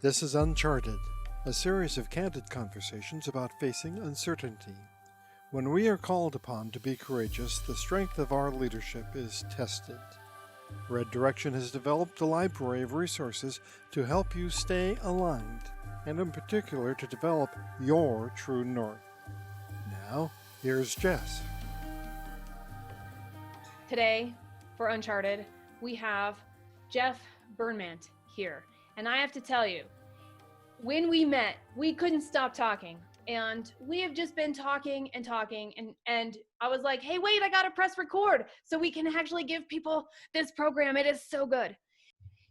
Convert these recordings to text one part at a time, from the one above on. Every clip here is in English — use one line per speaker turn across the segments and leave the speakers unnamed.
This is Uncharted, a series of candid conversations about facing uncertainty. When we are called upon to be courageous, the strength of our leadership is tested. Red Direction has developed a library of resources to help you stay aligned, and in particular to develop your true north. Now, here's Jess.
Today, for Uncharted, we have Jeff Bermant here. And I have to tell you, when we met, we couldn't stop talking. And we have just been talking and talking. And I was like, hey, wait, I got to press record so we can actually give people this program. It is so good.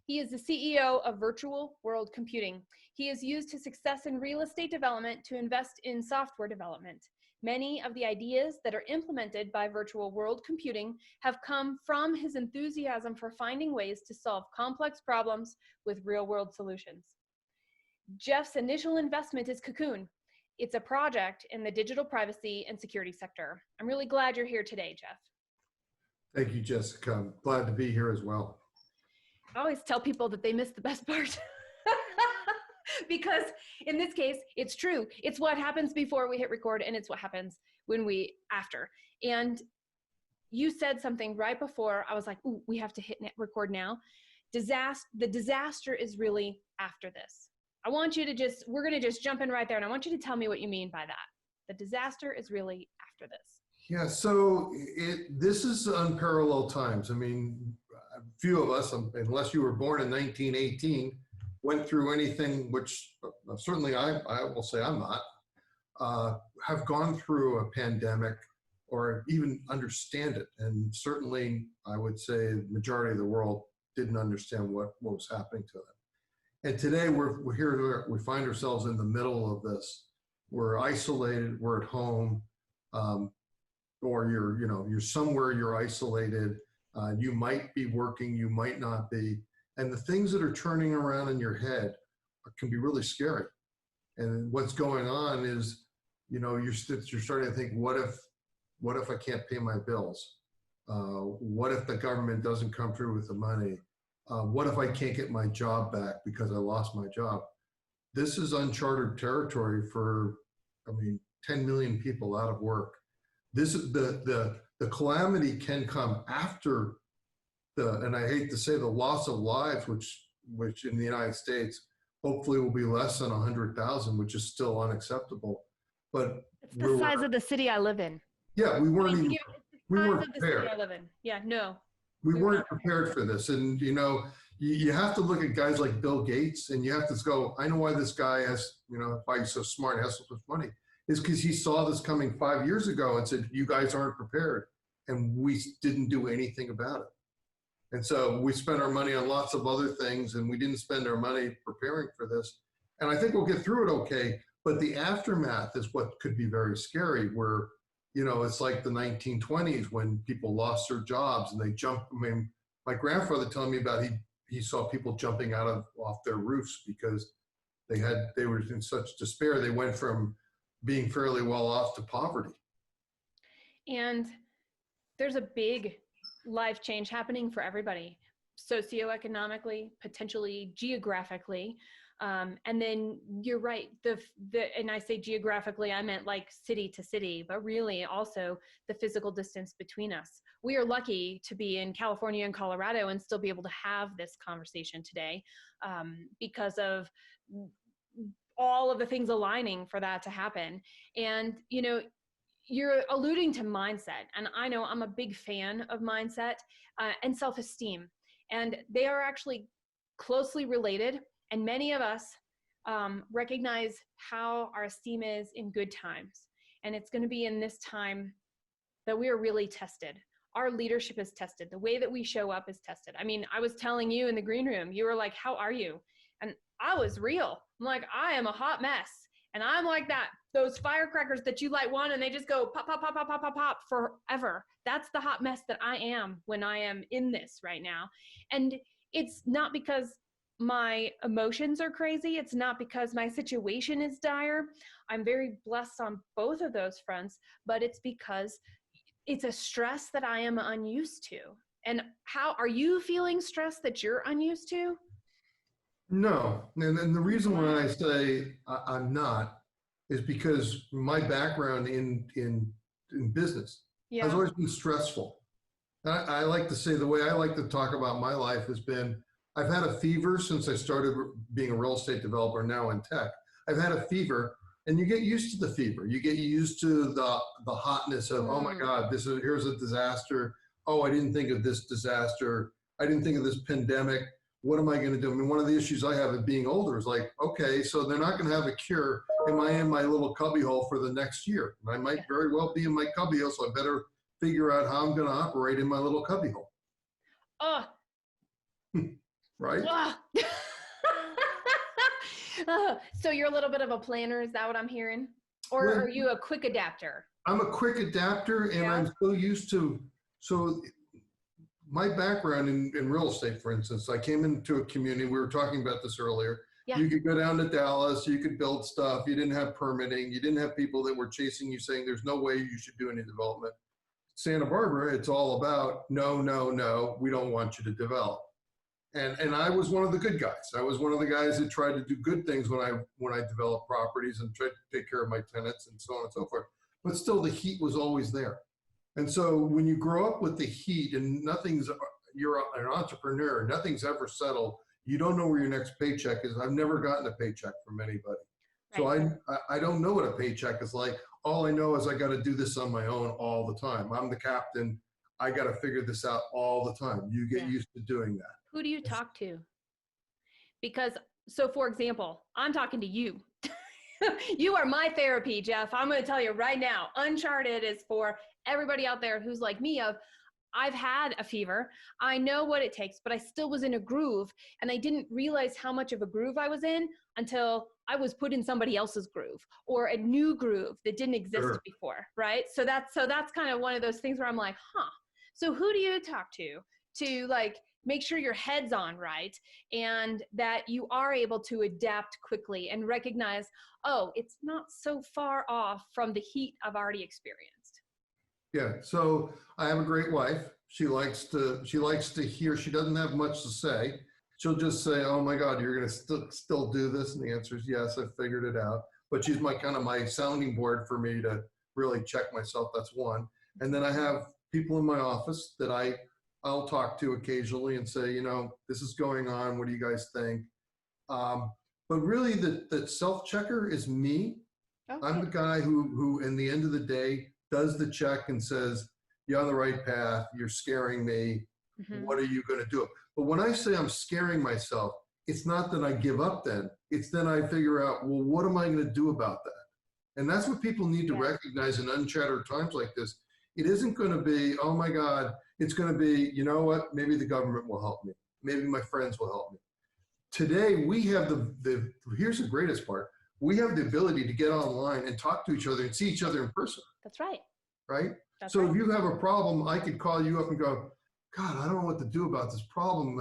He is the CEO of Virtual World Computing. He has used his success in real estate development to invest in software development. Many of the ideas that are implemented by Virtual World Computing have come from his enthusiasm for finding ways to solve complex problems with real-world solutions. Jeff's initial investment is Cocoon. It's a project in the digital privacy and security sector. I'm really glad you're here today, Jeff.
Thank you, Jessica. I'm glad to be here as well.
I always tell people that they miss the best part. Because in this case, it's true. It's what happens before we hit record, and it's what happens when we after. And you said something right before. I was like, ooh, we have to hit record now. The disaster is really after this. I want you to we're going to just jump in right there, and I want you to tell me what you mean by that. The disaster is really after this.
Yeah, so this is unparalleled times. I mean, a few of us, unless you were born in 1918, went through anything, which certainly I will say I'm not, have gone through a pandemic or even understand it. And certainly I would say the majority of the world didn't understand what was happening to them. And today we're here, we find ourselves in the middle of this. We're isolated, we're at home, or you're somewhere, you're isolated. You might be working, you might not be. And the things that are turning around in your head can be really scary. And what's going on is, you're starting to think, what if I can't pay my bills? What if the government doesn't come through with the money? What if I can't get my job back because I lost my job? This is uncharted territory for, 10 million people out of work. This is the calamity can come after and I hate to say the loss of lives, which in the United States, hopefully will be less than 100,000, which is still unacceptable. But
it's the size of the city I live in.
Yeah, we weren't prepared.
I live in. Yeah, no.
We weren't prepared for this. And you have to look at guys like Bill Gates, and you have to go, I know why this guy has, why he's so smart and has so much money, is because he saw this coming 5 years ago and said, you guys aren't prepared. And we didn't do anything about it. And so we spent our money on lots of other things, and we didn't spend our money preparing for this. And I think we'll get through it okay, but the aftermath is what could be very scary, where, it's like the 1920s when people lost their jobs and they jumped. My grandfather telling me about he saw people jumping off their roofs because they were in such despair. They went from being fairly well off to poverty.
And there's a big life change happening for everybody, socioeconomically, potentially geographically. And then you're right, and I say geographically, I meant like city to city, but really also the physical distance between us. We are lucky to be in California and Colorado and still be able to have this conversation today because of all of the things aligning for that to happen. And, you're alluding to mindset, and I know I'm a big fan of mindset and self-esteem, and they are actually closely related, and many of us recognize how our esteem is in good times, and it's going to be in this time that we are really tested. Our leadership is tested. The way that we show up is tested. I was telling you in the green room, you were like, how are you? And I was real. I'm like, I am a hot mess. And I'm like that, those firecrackers that you light one and they just go pop, pop, pop, pop, pop, pop, pop forever. That's the hot mess that I am when I am in this right now. And it's not because my emotions are crazy. It's not because my situation is dire. I'm very blessed on both of those fronts, but it's because it's a stress that I am unused to. And how are you feeling stress that you're unused to?
No, and the reason why I say I'm not is because my background in business has
Yeah.
always been stressful. I like to say the way I like to talk about my life has been I've had a fever since I started being a real estate developer, now in tech. I've had a fever, and you get used to the fever. You get used to the hotness of, oh my
Mm.
God, here's a disaster. Oh, I didn't think of this disaster. I didn't think of this pandemic. What am I going to do? I mean, one of the issues I have of being older is like, okay, so they're not going to have a cure. Am I in my little cubbyhole for the next year? And I might very well be in my cubbyhole, so I better figure out how I'm going to operate in my little cubbyhole,
Oh,
right?
ah. So you're a little bit of a planner, is that what I'm hearing? Or
Well,
are you a quick adapter?
I'm a quick adapter, and
Yeah.
I'm so used to, so my background in real estate, for instance, I came into a community, we were talking about this earlier.
Yeah.
You could go down to Dallas, you could build stuff, you didn't have permitting, you didn't have people that were chasing you saying there's no way you should do any development. Santa Barbara, it's all about no, no, no, we don't want you to develop. And I was one of the good guys. I was one of the guys that tried to do good things when I developed properties and tried to take care of my tenants and so on and so forth. But still, the heat was always there. And so when you grow up with the heat and you're an entrepreneur, nothing's ever settled. You don't know where your next paycheck is. I've never gotten a paycheck from anybody. So
Right.
I don't know what a paycheck is like. All I know is I got to do this on my own all the time. I'm the captain. I got to figure this out all the time. You get
Yeah.
used to doing that.
Who do you talk to? Because, so for example, I'm talking to you. You are my therapy, Jeff. I'm going to tell you right now, Uncharted is for everybody out there who's like me of, I've had a fever. I know what it takes, but I still was in a groove, and I didn't realize how much of a groove I was in until I was put in somebody else's groove or a new groove that didn't exist
Sure.
before, right? So that's kind of one of those things where I'm like, huh. So who do you talk to like make sure your head's on right and that you are able to adapt quickly and recognize, oh, it's not so far off from the heat I've already experienced.
Yeah. So I have a great wife. She likes to hear, she doesn't have much to say. She'll just say, oh my God, you're going to still do this. And the answer is yes, I've figured it out. But she's my sounding board for me to really check myself. That's one. And then I have people in my office that I'll talk to occasionally and say, this is going on. What do you guys think? But really the self-checker is me.
Okay.
I'm the guy who in the end of the day does the check and says, you're on the right path. You're scaring me.
Mm-hmm.
What are you going to do? But when I say I'm scaring myself, it's not that I give up then. It's then I figure out, well, what am I going to do about that? And that's what people need to recognize in uncharted times like this. It isn't going to be, oh my God, it's going to be, you know what? Maybe the government will help me. Maybe my friends will help me. Today, we have here's the greatest part. We have the ability to get online and talk to each other and see each other in person.
That's right.
Right?
That's
so
right.
if you have a problem, I could call you up and go, God, I don't know what to do about this problem.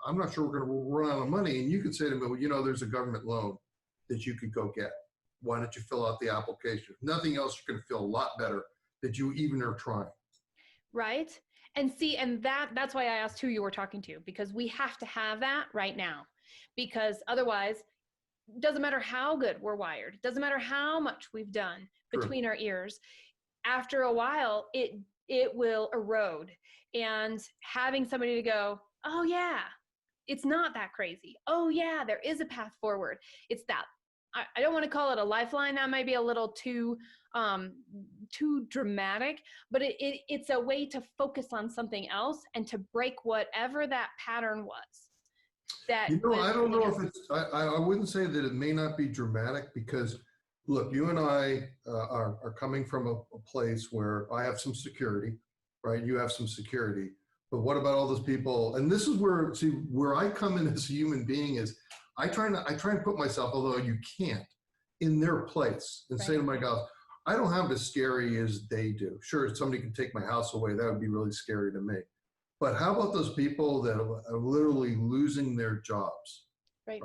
I'm not sure we're going to run out of money. And you could say to me, well, there's a government loan that you could go get. Why don't you fill out the application? If nothing else, you're going to feel a lot better that you even are trying.
Right. And see, and that's why I asked who you were talking to, because we have to have that right now, because otherwise it doesn't matter how good we're wired. It doesn't matter how much we've done between our ears. After a while, it will erode. And having somebody to go, oh yeah, it's not that crazy. Oh yeah, there is a path forward. It's that. I don't want to call it a lifeline. That might be a little too dramatic, but it's a way to focus on something else and to break whatever that pattern was.
I don't know if it's, I wouldn't say that it may not be dramatic because look, you and I are coming from a place where I have some security, right? You have some security, but what about all those people? And this is where I come in as a human being is I try and put myself, although you can't, in their place and say to my guys, I don't have as scary as they do. Sure, if somebody could take my house away, that would be really scary to me. But how about those people that are literally losing their jobs, right?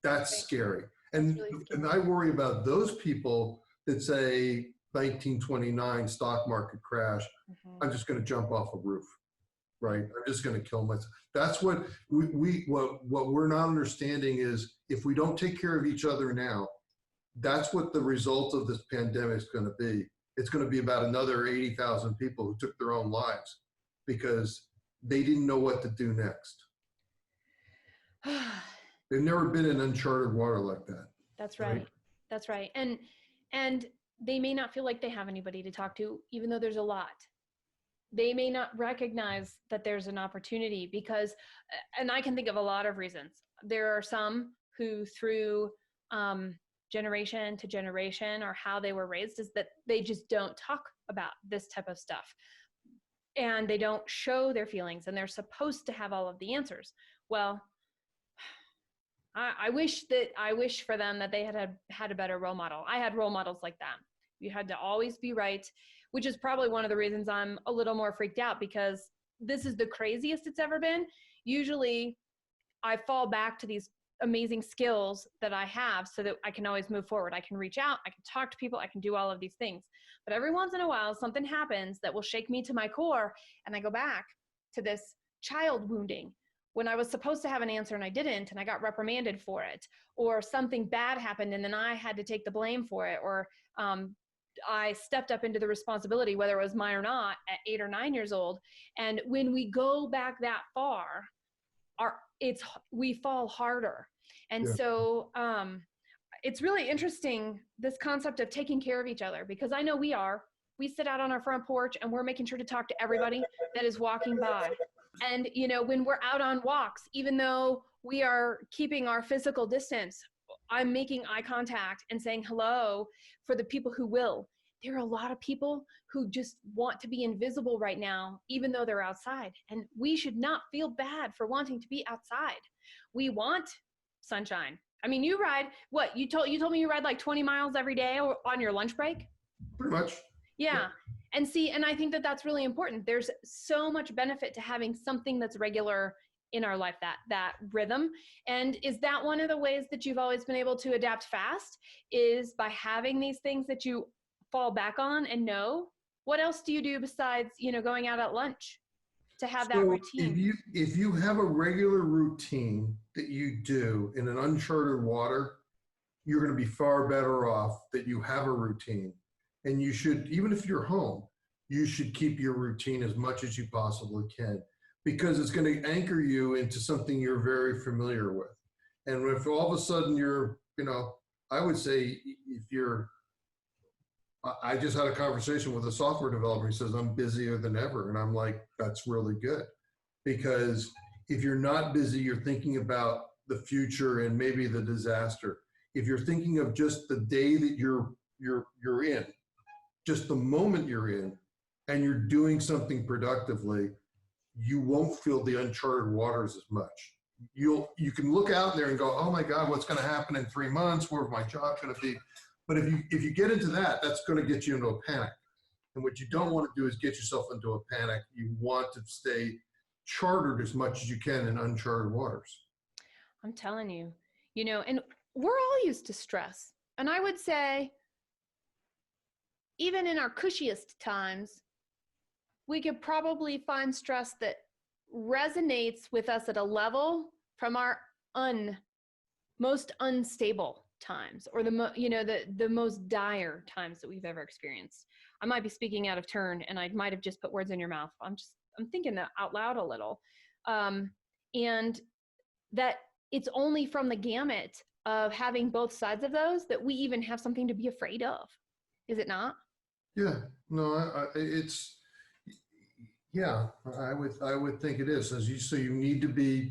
That's scary. And,
really scary.
And I worry about those people that say 1929 stock market crash, I'm just going to jump off a roof. right? I'm just going to kill myself. That's what what we're not understanding is if we don't take care of each other now, that's what the result of this pandemic is going to be. It's going to be about another 80,000 people who took their own lives because they didn't know what to do next. They've never been in uncharted water like that.
That's right. That's right. And they may not feel like they have anybody to talk to, even though there's a lot. They may not recognize that there's an opportunity because, and I can think of a lot of reasons. There are some who through generation to generation or how they were raised is that they just don't talk about this type of stuff. And they don't show their feelings and they're supposed to have all of the answers. Well, I wish for them that they had a better role model. I had role models like that. You had to always be right, which is probably one of the reasons I'm a little more freaked out because this is the craziest it's ever been. Usually I fall back to these amazing skills that I have so that I can always move forward. I can reach out, I can talk to people, I can do all of these things. But every once in a while, something happens that will shake me to my core and I go back to this child wounding when I was supposed to have an answer and I didn't, and I got reprimanded for it, or something bad happened and then I had to take the blame for it, or I stepped up into the responsibility, whether it was mine or not, at 8 or 9 years old. And when we go back that far, we fall harder. And so it's really interesting, this concept of taking care of each other, because I know we sit out on our front porch and we're making sure to talk to everybody that is walking by. And, you know, when we're out on walks, even though we are keeping our physical distance, I'm making eye contact and saying hello for the people who will. There are a lot of people who just want to be invisible right now, even though they're outside. And we should not feel bad for wanting to be outside. We want sunshine. I mean, you ride, what, you told me you ride like 20 miles every day on your lunch break?
Pretty much.
Yeah. And see, and I think that that's really important. There's so much benefit to having something that's regular in our life, that rhythm. And is that one of the ways that you've always been able to adapt fast, is by having these things that you fall back on and know? What else do you do besides, you know, going out at lunch to have that routine?
If you have a regular routine that you do in an uncharted water, you're going to be far better off that you have a routine. And you should, even if you're home, you should keep your routine as much as you possibly can, because it's going to anchor you into something you're very familiar with. And if all of a sudden you're, you know, I would say if you're, I just had a conversation with a software developer. He says, I'm busier than ever. And I'm like, that's really good. Because if you're not busy, you're thinking about the future and maybe the disaster. If you're thinking of just the day that you're in, just the moment you're in, and you're doing something productively, you won't feel the uncharted waters as much. You can look out there and go, oh my God, what's going to happen in 3 months? Where's my job going to be? But if you get into that, that's going to get you into a panic. And what you don't want to do is get yourself into a panic. You want to stay chartered as much as you can in uncharted waters.
I'm telling you, you know, and we're all used to stress. And I would say, even in our cushiest times, we could probably find stress that resonates with us at a level from our most unstable times, or the most dire times that we've ever experienced. I might be speaking out of turn, and I might have just put words in your mouth. I'm thinking that out loud a little, and that it's only from the gamut of having both sides of those that we even have something to be afraid of. Is it not?
Yeah, no, I would think it is. So you need to be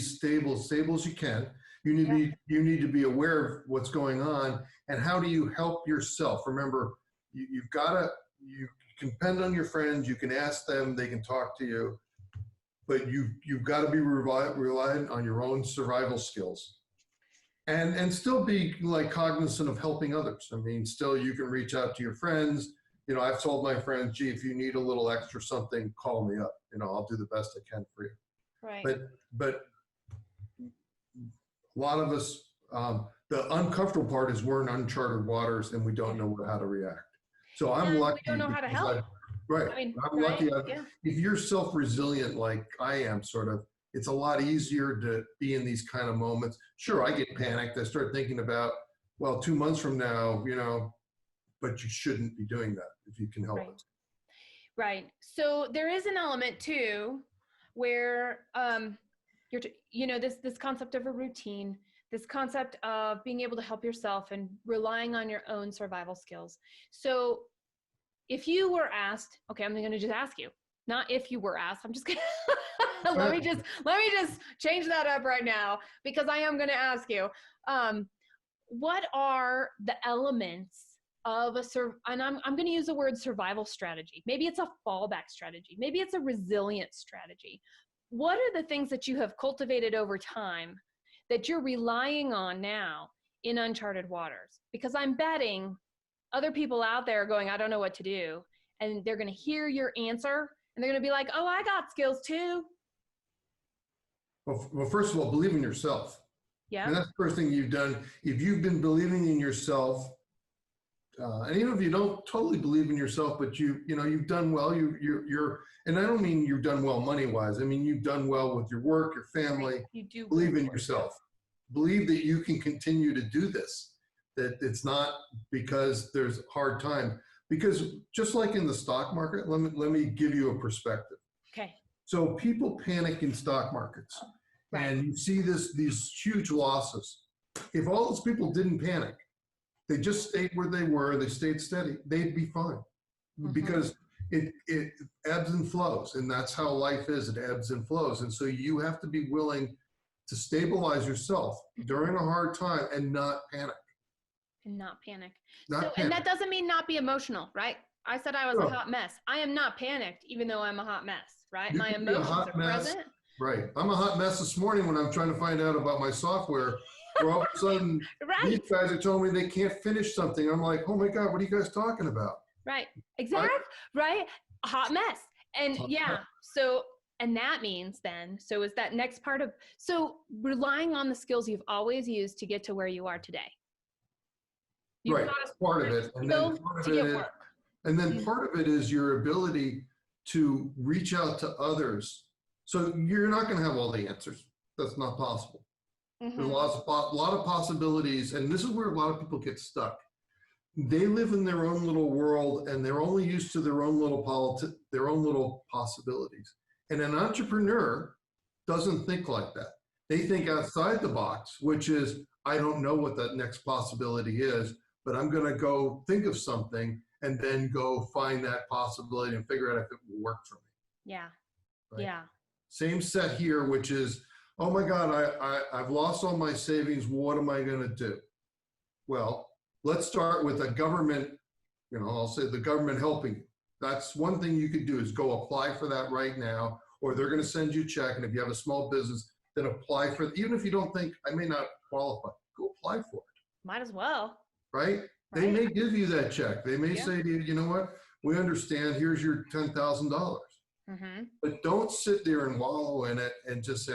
stable as you can. You need to be aware of what's going on, and how do you help yourself? Remember, you can depend on your friends. You can ask them; they can talk to you, but you've got to be reliant on your own survival skills. And still be like cognizant of helping others. I mean, still you can reach out to your friends. You know, I've told my friends, gee, if you need a little extra something, call me up. You know, I'll do the best I can for you.
Right.
But a lot of us, the uncomfortable part is we're in uncharted waters and we don't know how to react. So I'm lucky.
We don't know how to help.
Right.
I mean,
I'm
right?
lucky.
Yeah.
If you're self-resilient like I am, sort of, it's a lot easier to be in these kind of moments. Sure, I get panicked. I start thinking about, well, 2 months from now, but you shouldn't be doing that if you can help
Right.
it.
Right. So there is an element too, where this concept of a routine, this concept of being able to help yourself and relying on your own survival skills. So if you were asked, okay, I'm going to just ask you, not if you were asked, I'm just going to, let me just change that up right now, because I am going to ask you, what are the elements of and I'm going to use the word survival strategy. Maybe it's a fallback strategy. Maybe it's a resilient strategy. What are the things that you have cultivated over time that you're relying on now in uncharted waters? Because I'm betting other people out there are going, I don't know what to do. And they're going to hear your answer and they're going to be like, oh, I got skills too.
Well, first of all, believe in yourself.
Yeah.
And that's the first thing you've done. If you've been believing in yourself, and even if you don't totally believe in yourself, but you've done well, you're, and I don't mean you've done well money-wise. I mean, you've done well with your work, your family.
You do
believe in yourself. Believe that you can continue to do this, that it's not because there's hard time. Because just like in the stock market, let me give you a perspective.
Okay.
So people panic in stock markets,
Right.
and you see these huge losses. If all those people didn't panic, they just stayed where they were, they stayed steady, they'd be fine. Mm-hmm. Because it ebbs and flows, and that's how life is. It ebbs and flows. And so you have to be willing to stabilize yourself during a hard time and not panic.
And not panic.
Not panic.
And that doesn't mean not be emotional, right? I said I was a hot mess. I am not panicked, even though I'm a hot mess, right? My emotions are present.
Right. I'm a hot mess this morning when I'm trying to find out about my software. Where all of a sudden, these guys are telling me they can't finish something. I'm like, oh my God, what are you guys talking about?
Right. Exactly. Right. A hot mess. And so, and that means then, so is that next part of, so relying on the skills you've always used to get to where you are today.
Right. Part of it. And then part of it is, and then part of it is your ability to reach out to others. So you're not going to have all the answers. That's not possible. Mm-hmm. There's a lot of possibilities, and this is where a lot of people get stuck. They live in their own little world, and they're only used to their own little possibilities. And an entrepreneur doesn't think like that. They think outside the box, which is, I don't know what that next possibility is, but I'm going to go think of something and then go find that possibility and figure out if it will work for me.
Yeah.
Right?
Yeah.
Same set here, which is, oh my God, I've lost all my savings. What am I going to do? Well, let's start with a government, I'll say the government helping you. That's one thing you could do, is go apply for that right now, or they're going to send you a check. And if you have a small business, then apply for it. Even if you don't think I may not qualify, go apply for it.
Might as well.
Right? They may give you that check. They may say to you, you know what? We understand. Here's your $10,000. Mm-hmm. But don't sit there and wallow in it and just say,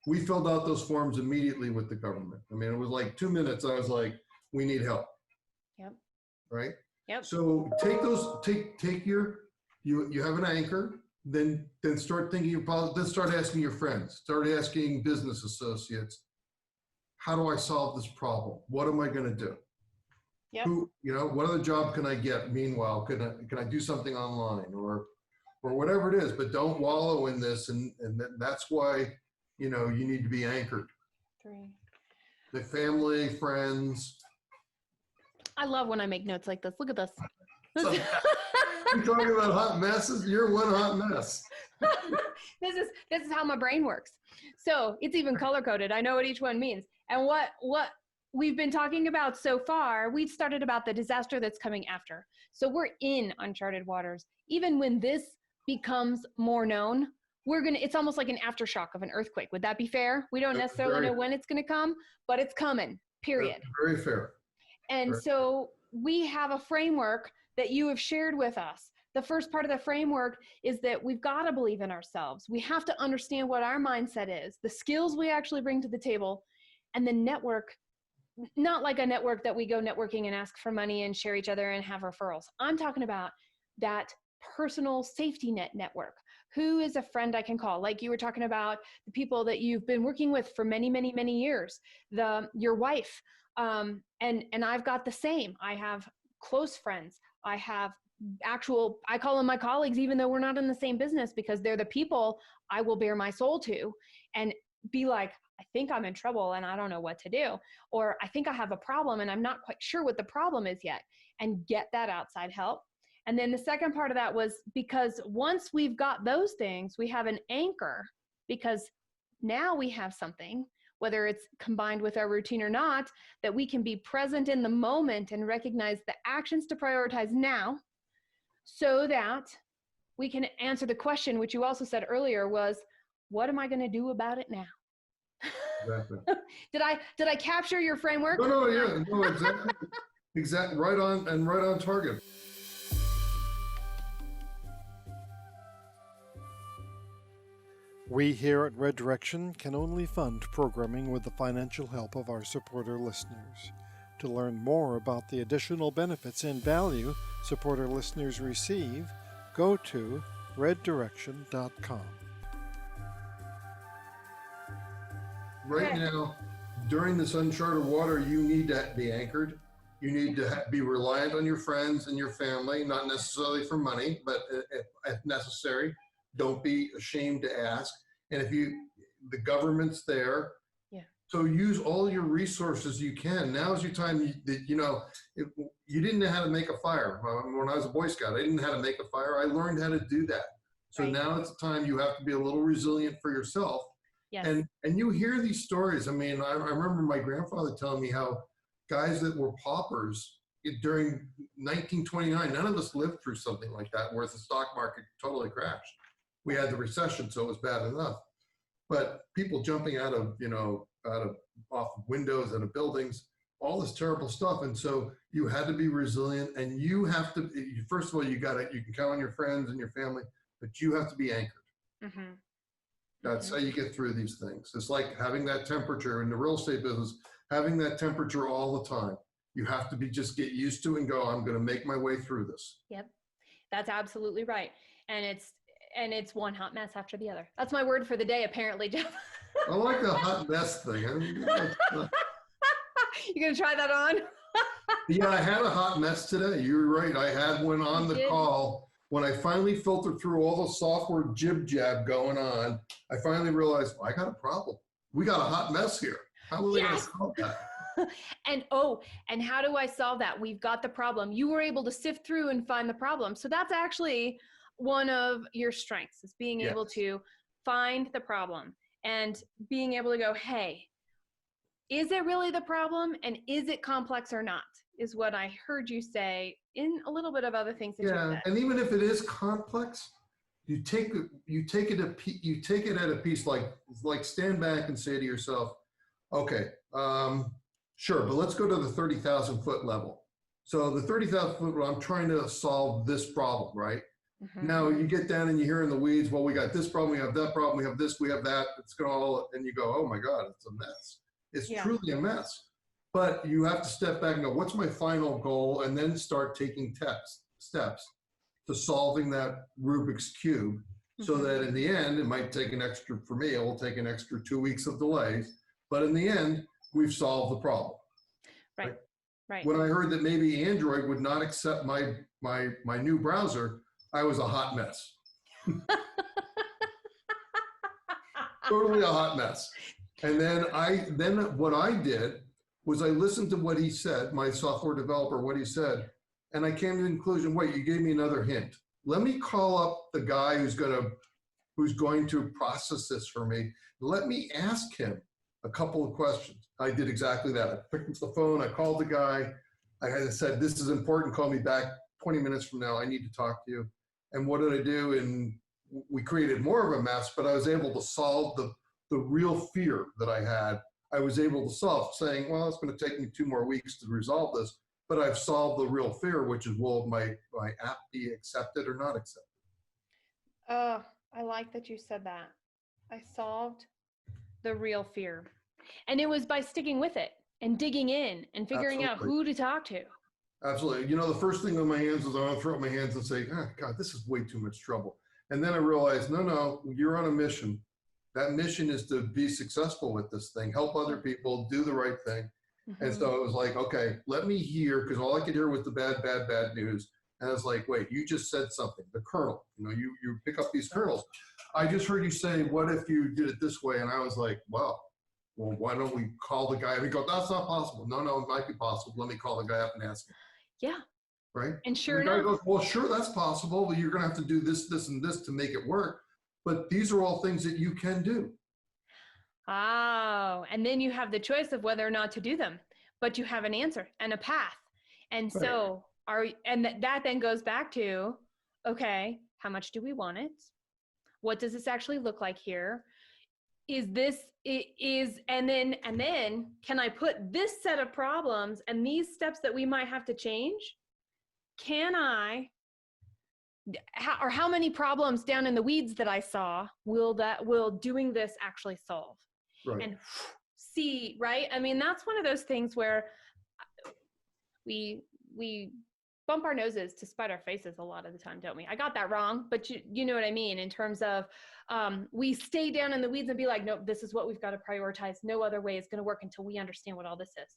we filled out those forms immediately with the government. I mean, it was like 2 minutes. I was like, we need help. Yep. Right? Yep. So take you have an anchor, then start thinking about, then start asking your friends, start asking business associates, how do I solve this problem? What am I going to do? Yep. What other job can I get? Meanwhile, can I do something online or whatever it is, but don't wallow in this. And that's why, you need to be anchored.
3.
The family, friends. I
love when I make notes like this. Look at this.
You're talking about hot messes. You're one hot mess.
This is how my brain works. So it's even color coded. I know what each one means. And what we've been talking about so far, we've started about the disaster that's coming after. So we're in uncharted waters. Even when this becomes more known, it's almost like an aftershock of an earthquake. Would that be fair? We don't necessarily know when it's going to come, but it's coming, period.
Very fair.
And so we have a framework that you have shared with us. The first part of the framework is that we've got to believe in ourselves. We have to understand what our mindset is, the skills we actually bring to the table, and the network, not like a network that we go networking and ask for money and share each other and have referrals. I'm talking about that personal safety net network? Who is a friend I can call? Like you were talking about the people that you've been working with for many, many, many years, your wife. And I've got the same. I have close friends. I have I call them my colleagues, even though we're not in the same business, because they're the people I will bare my soul to and be like, I think I'm in trouble and I don't know what to do. Or I think I have a problem and I'm not quite sure what the problem is yet, and get that outside help. And then the second part of that was because once we've got those things, we have an anchor, because now we have something, whether it's combined with our routine or not, that we can be present in the moment and recognize the actions to prioritize now, so that we can answer the question, which you also said earlier, was, what am I going to do about it now?
Exactly.
Did I capture your framework?
No, yeah, no, exactly. Exactly. Right on, and right on target.
We here at Red Direction can only fund programming with the financial help of our supporter listeners. To learn more about the additional benefits and value supporter listeners receive, go to reddirection.com.
Right now, during this uncharted water, you need to be anchored. You need to be reliant on your friends and your family, not necessarily for money, but if necessary. Don't be ashamed to ask. And if the government's there, so use all your resources you can. Now's your time. You didn't know how to make a fire. When I was a Boy Scout, I didn't know how to make a fire. I learned how to do that. So now it's the time you have to be a little resilient for yourself.
Yes.
And you hear these stories. I mean, I remember my grandfather telling me how guys that were paupers during 1929, none of us lived through something like that, where the stock market totally crashed. We had the recession, so it was bad enough. But people jumping out of off windows out of buildings, all this terrible stuff. And so you had to be resilient, and you have to, first of all, you can count on your friends and your family, but you have to be anchored.
Mm-hmm.
That's how you get through these things. It's like having that temperature in the real estate business, having that temperature all the time. You have to just get used to and go, I'm going to make my way through this.
Yep. That's absolutely right. And it's one hot mess after the other. That's my word for the day, apparently, Jeff.
I like the hot mess thing.
You gonna try that on?
Yeah, I had a hot mess today. You're right. I had one on the call. When I finally filtered through all the software jib jab going on, I finally realized, I got a problem. We got a hot mess here. How are we going to solve that?
And how do I solve that? We've got the problem. You were able to sift through and find the problem. So that's actually one of your strengths, is being able to find the problem and being able to go, hey, is it really the problem? And is it complex or not? Is what I heard you say in a little bit of other things that you said.
And even if it is complex, you take it at a piece, like stand back and say to yourself, okay, sure, but let's go to the 30,000 foot level. So the 30,000 foot, I'm trying to solve this problem, right? Mm-hmm. Now you get down and you hear in the weeds, well, we got this problem, we have that problem, we have this, we have that. It's going all, and you go, oh my God, it's a mess. It's truly a mess. But you have to step back and go, what's my final goal? And then start taking steps to solving that Rubik's Cube. Mm-hmm. So that in the end, it might take for me, it will take an extra 2 weeks of delays. But in the end, we've solved the problem. Right. When I heard that maybe Android would not accept my new browser, I was a hot mess. Totally a hot mess. And then what I did was I listened to what he said, my software developer, what he said, and I came to the conclusion, wait, you gave me another hint. Let me call up the guy who's going to process this for me. Let me ask him a couple of questions. I did exactly that. I picked up the phone, I called the guy, I said, this is important, call me back 20 minutes from now, I need to talk to you. And what did I do? And we created more of a mess, but I was able to solve the real fear that I had. I was able to solve, saying, well, it's going to take me 2 more weeks to resolve this, but I've solved the real fear, which is, will my app be accepted or not accepted?
I like that you said that. I solved the real fear. And it was by sticking with it and digging in and figuring out who to talk to.
Absolutely. You know, the first thing on my hands is I want to throw up my hands and say, oh, God, this is way too much trouble. And then I realized, no, you're on a mission. That mission is to be successful with this thing, help other people, do the right thing.
Mm-hmm.
And so it was like, okay, let me hear, because all I could hear was the bad news. And I was like, wait, you just said something, the kernel, you know, you pick up these kernels. I just heard you say, what if you did it this way? And I was like, well, why don't we call the guy? And he goes, that's not possible. No, it might be possible. Let me call the guy up and ask him.
Yeah.
Right.
And sure
the guy
enough.
goes, well, sure, that's possible. Well, you're going to have to do this, this, and this to make it work. But these are all things that you can do.
Oh, and then you have the choice of whether or not to do them, but you have an answer and a path. And
Right.
so that then goes back to, okay, how much do we want it? What does this actually look like here? And then can I put this set of problems and these steps that we might have to change? How many problems down in the weeds that I saw will doing this actually solve?
Right.
And see, right? I mean, that's one of those things where we bump our noses to spite our faces a lot of the time, don't we? I got that wrong, but you know what I mean, in terms of we stay down in the weeds and be like, nope, this is what we've got to prioritize. No other way is going to work until we understand what all this is.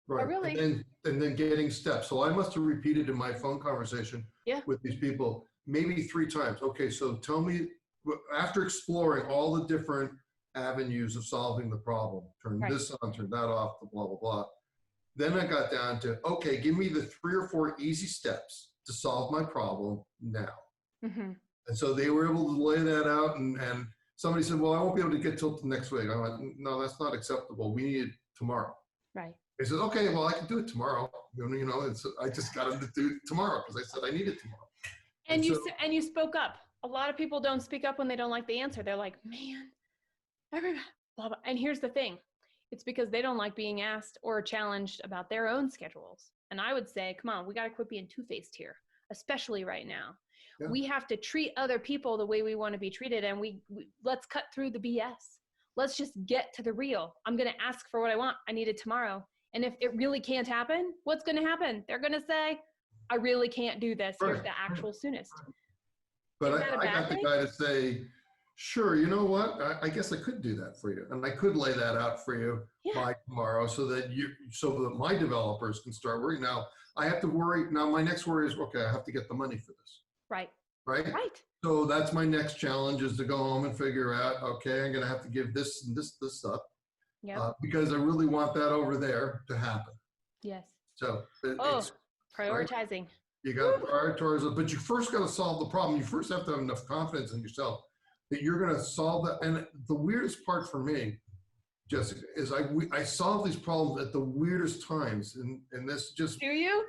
Right.
But really,
and then getting steps. So I must have repeated in my phone conversation with these people maybe 3 times. Okay, so tell me, after exploring all the different avenues of solving the problem, turn this on, turn that off, blah, blah, blah. Then I got down to, okay, give me the 3 or 4 easy steps to solve my problem now.
Mm-hmm.
And so they were able to lay that out, and somebody said, well, I won't be able to get till next week. I went, no, that's not acceptable. We need it tomorrow.
Right.
They said, okay, well, I can do it tomorrow. You know, I just got them to do it tomorrow because I said I need it tomorrow.
And you spoke up. A lot of people don't speak up when they don't like the answer. They're like, man, everybody, blah, blah. And here's the thing. It's because they don't like being asked or challenged about their own schedules. And I would say, come on, we got to quit being two-faced here, especially right now. Yeah. We have to treat other people the way we want to be treated. And we let's cut through the BS. Let's just get to the real. I'm going to ask for what I want. I need it tomorrow. And if it really can't happen, what's going to happen? They're going to say, I really can't do this. Here's the actual soonest.
But I got the guy to say, sure, you know what? I guess I could do that for you. And I could lay that out for you by tomorrow so that my developers can start working. Now I have to worry. Now my next worry is, okay, I have to get the money for this.
Right.
Right. Right. So that's my next challenge, is to go home and figure out, okay, I'm going to have to give this and this up. Yeah. Because I really want that over there to happen.
Yes.
So
it's prioritizing.
Right? You got to prioritize it, but you first got to solve the problem. You first have to have enough confidence in yourself that you're going to solve that. And the weirdest part for me, Jessica, is I solve these problems at the weirdest times. And this just.
Do you?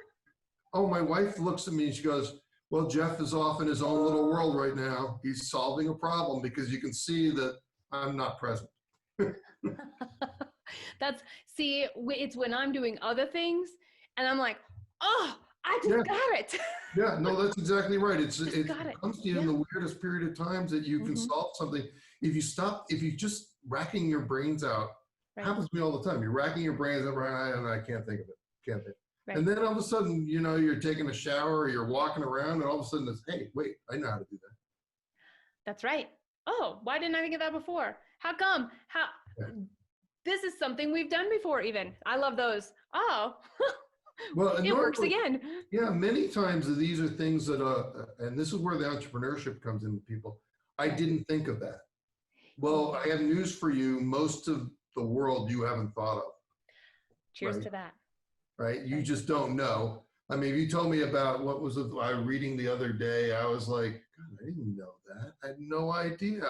Oh, my wife looks at me and she goes, well, Jeff is off in his own little world right now. He's solving a problem because you can see that I'm not present.
It's when I'm doing other things and I'm like, oh, I just got it.
Yeah, no, that's exactly right. It comes to you in the weirdest period of times that you can solve something. If you just racking your brains out, happens to me all the time. You're racking your brains out, and I can't think of it. Can't think. Right. And then all of a sudden, you know, you're taking a shower or you're walking around and all of a sudden it's, hey, wait, I know how to do that.
That's right. Oh, why didn't I think of that before? How come? This is something we've done before even. I love those. Oh, well, it works again.
Yeah, many times these are things that, and this is where the entrepreneurship comes into people. I didn't think of that. Well, I have news for you. Most of the world you haven't thought of.
Cheers to that.
Right? You just don't know. I mean, if you told me about what was I was reading the other day, I was like, God, I didn't know that. I had no idea.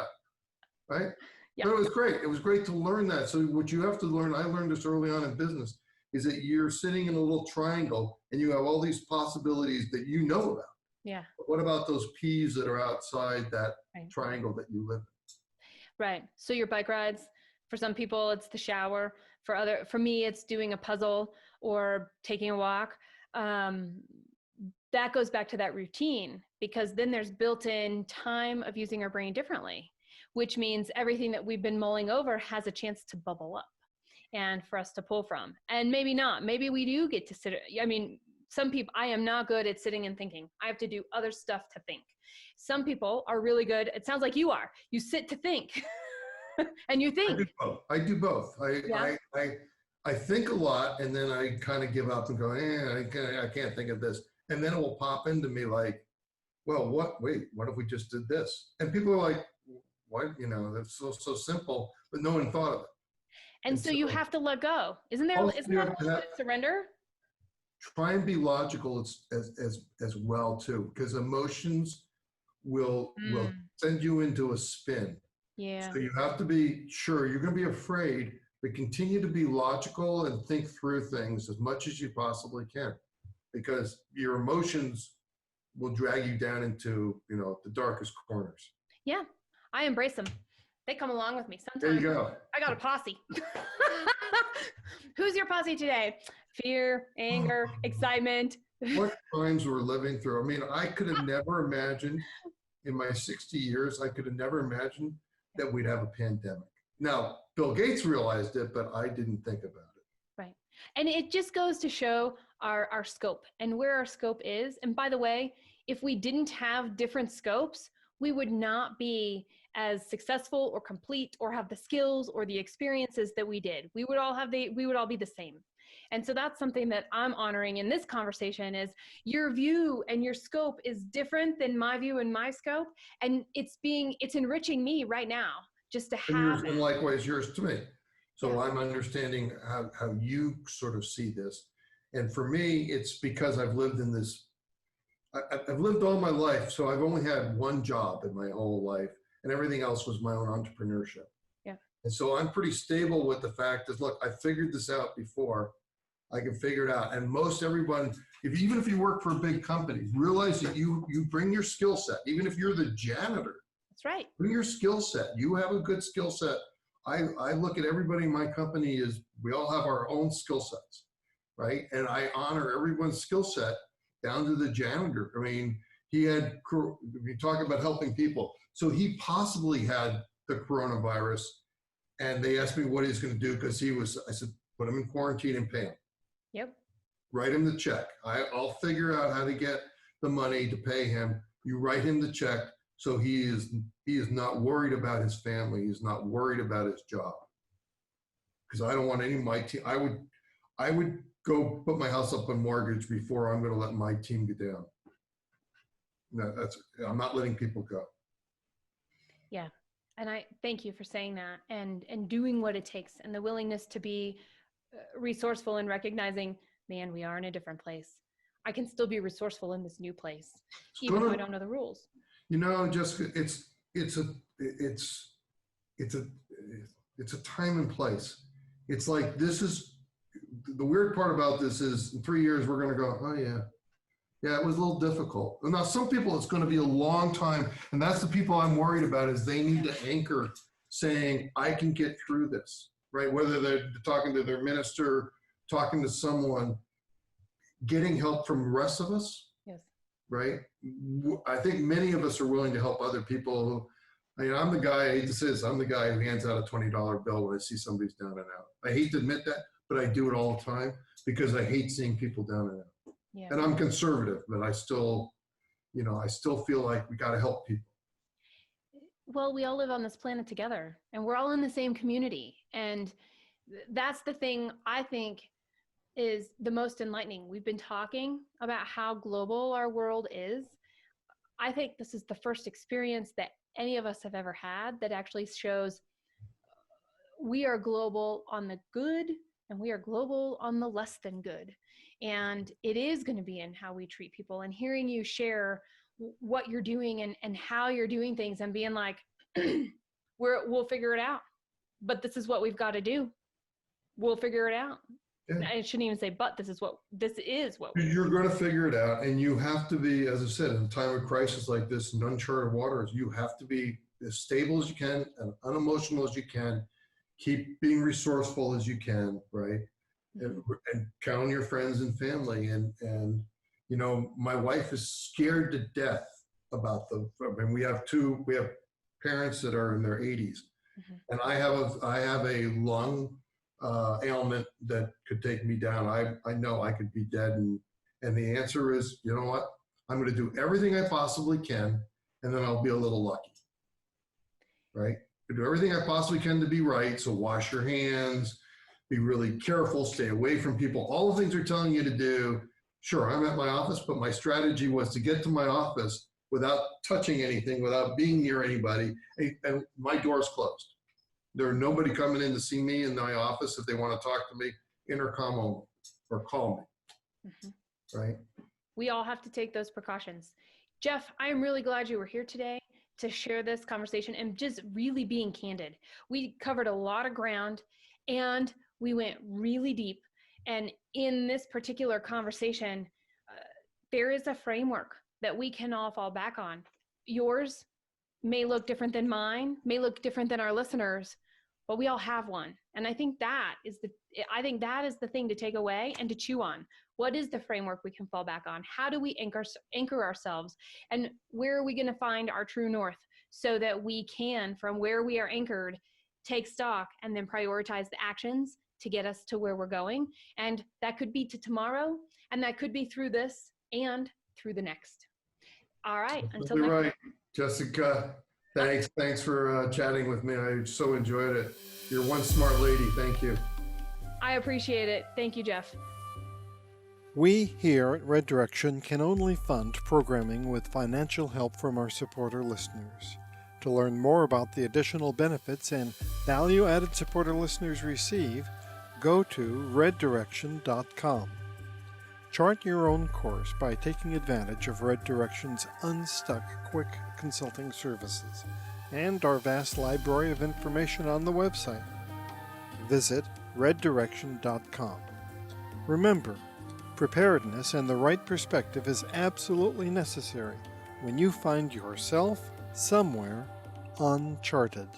Right? Yeah. But it was great. It was great to learn that. So what you have to learn, I learned this early on in business, is that you're sitting in a little triangle and you have all these possibilities that you know about.
Yeah.
But what about those peas that are outside that triangle that you live in?
Right. So your bike rides, for some people, it's the shower. For me, it's doing a puzzle or taking a walk. That goes back to that routine, because then there's built-in time of using our brain differently, which means everything that we've been mulling over has a chance to bubble up and for us to pull from. And maybe not. Maybe we do get to sit. I mean, Some people, I am not good at sitting and thinking. I have to do other stuff to think. Some people are really good. It sounds like you are. You sit to think and you think.
I do both.
Yeah.
I think a lot, and then I kind of give up and go, I can't think of this. And then it will pop into me like, well, wait, what if we just did this? And people are like, what? That's so simple, but no one thought of it.
And so you have to let go. Isn't that a little bit of surrender?
Try and be logical as well too, because emotions will send you into a spin.
Yeah.
So you have to be sure you're going to be afraid, but continue to be logical and think through things as much as you possibly can, because your emotions will drag you down into, the darkest corners.
Yeah. I embrace them. They come along with me sometimes.
There you go.
I got a posse. Who's your posse today? Fear, anger, excitement.
What times we're living through. I mean, I could have never imagined in my 60 years, I could have never imagined that we'd have a pandemic. Now, Bill Gates realized it, but I didn't think about it.
Right. And it just goes to show our scope and where our scope is. And by the way, if we didn't have different scopes, we would not be as successful or complete or have the skills or the experiences that we did. We would all be the same. And so that's something that I'm honoring in this conversation is your view and your scope is different than my view and my scope. And it's enriching me right now just to have
And likewise yours to me. So I'm understanding how you sort of see this. And for me, it's because I've lived in this, I've lived all my life. So I've only had one job in my whole life and everything else was my own entrepreneurship.
Yeah.
And so I'm pretty stable with the fact that, look, I figured this out before. I can figure it out. And most everyone, even if you work for a big company, realize that you bring your skill set, even if you're the janitor.
That's right.
Bring your skill set. You have a good skill set. I look at everybody in my company as we all have our own skill sets, right? And I honor everyone's skill set down to the janitor. I mean, you talk about helping people. So he possibly had the coronavirus and they asked me what he's going to do because I said, put him in quarantine and pay him.
Yep.
Write him the check. I'll figure out how to get the money to pay him. You write him the check so he is not worried about his family. He's not worried about his job. Because I don't want any of my team. I would go put my house up on mortgage before I'm going to let my team get down. No, I'm not letting people go.
Yeah. And I thank you for saying that and doing what it takes and the willingness to be resourceful and recognizing, man, we are in a different place. I can still be resourceful in this new place, even though I don't know the rules.
Jessica, it's a time and place. It's like, this is the weird part about this is in 3 years, we're going to go, oh yeah, it was a little difficult. Now, some people, it's going to be a long time. And that's the people I'm worried about is they need to anchor saying, I can get through this, right? Whether they're talking to their minister, talking to someone, getting help from the rest of us.
Yes.
Right? I think many of us are willing to help other people. I'm the guy, I hate to say this, I'm the guy who hands out a $20 bill when I see somebody's down and out. I hate to admit that, but I do it all the time because I hate seeing people down and out.
Yeah.
And I'm conservative, but I still feel like we got to help people.
Well, we all live on this planet together and we're all in the same community. And that's the thing I think is the most enlightening. We've been talking about how global our world is. I think this is the first experience that any of us have ever had that actually shows we are global on the good and we are global on the less than good. And it is going to be in how we treat people and hearing you share what you're doing and how you're doing things and being like, we'll figure it out, but this is what we've got to do. We'll figure it out. Yeah. I shouldn't even say, but this is what
you're going to figure it out. And you have to be, as I said, in a time of crisis like this, in uncharted waters, you have to be as stable as you can and unemotional as you can. Keep being resourceful as you can, right? And count on your friends and family. And my wife is scared to death about we have parents that are in their 80s. Mm-hmm. And I have a lung ailment that could take me down. I know I could be dead And the answer is, you know what? I'm going to do everything I possibly can, and then I'll be a little lucky, right? I do everything I possibly can to be right. So wash your hands, be really careful, stay away from people, all the things they're telling you to do. Sure, I'm at my office, but my strategy was to get to my office without touching anything, without being near anybody, and my door's closed. There's nobody coming in to see me in my office. If they want to talk to me, intercom only, or call me, right?
We all have to take those precautions. Jeff, I am really glad you were here today to share this conversation and just really being candid. We covered a lot of ground and we went really deep. And in this particular conversation, there is a framework that we can all fall back on. Yours may look different than mine, may look different than our listeners, but we all have one. And I think that is the thing to take away and to chew on. What is the framework we can fall back on? How do we anchor ourselves? And where are we going to find our true north so that we can, from where we are anchored, take stock and then prioritize the actions to get us to where we're going? And that could be to tomorrow, and that could be through this and through the next. All right. Until next
right, Jessica. Thanks for chatting with me. I so enjoyed it. You're one smart lady. Thank you.
I appreciate it. Thank you, Jeff.
We here at Red Direction can only fund programming with financial help from our supporter listeners. To learn more about the additional benefits and value-added supporter listeners receive, go to reddirection.com. Chart your own course by taking advantage of Red Direction's Unstuck Quick Consulting Services and our vast library of information on the website. Visit reddirection.com. Remember, preparedness and the right perspective is absolutely necessary when you find yourself somewhere uncharted.